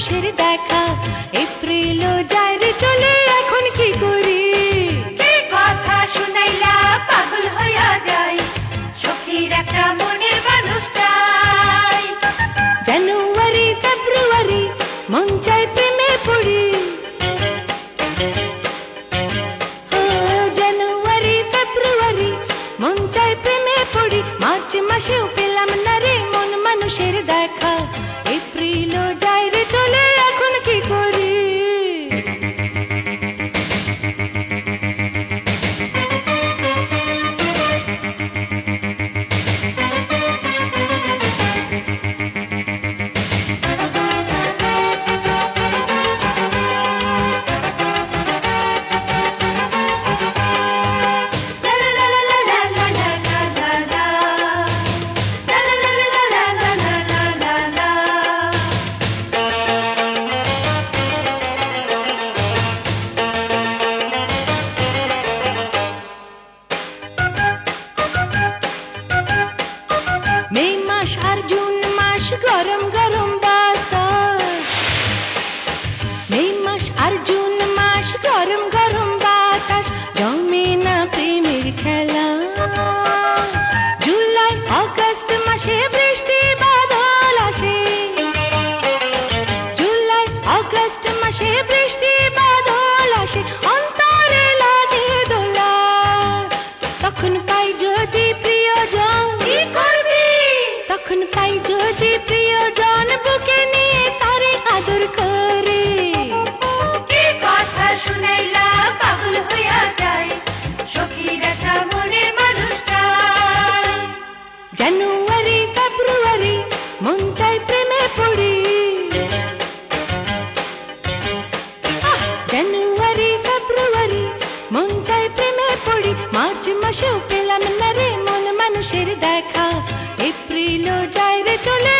মানুষের দেখা। এপ্রিলও যায় রে চলে, এখন কি করি? কি কথা শুনাইলা পাগল হইয়া যাই, সখীর একটা মনের মানুষ চাই। জানুয়ারি ফেব্রুয়ারি মন চায় প্রেমে পড়ি। জানুয়ারি ফেব্রুয়ারি মন চায় প্রেমে পড়ি। মার্চ মাসেও পেলাম না রে মন মানুষের দেখা। এপ্রিলও যায় রে চলে, এখন কি করি? মে মাস আর জুন মাস গরম গরম বাতাস। মে মাস আর জুন মাস গরম গরম বাতাস, জমে না প্রেমের খেলা। জুলাই আগস্ট মাসে বৃষ্টি বাদল আসে। জুলাই আগস্ট মাসে বৃষ্টি বাদল আসে, অন্তরে লাগে দোলা। তখন পাই যদি প্রিয়জন, কি করবি? তখন পাই যদি প্রিয়জন, বুকে নিয়ে তারে আদর করে। কি কথা শুনাইলা পাগল হইয়া যাই, সখীর একটা মনের মানুষ চাই। জানুয়ারি ফেব্রুয়ারি মন চায় প্রেমে পড়ি। জানুয়ারি ফেব্রুয়ারি মন চায় প্রেমে পড়ি। মার্চ মাসেও পেলাম না রে মন মানুষের দেখা। এপ্রিলও যায় রে চলে,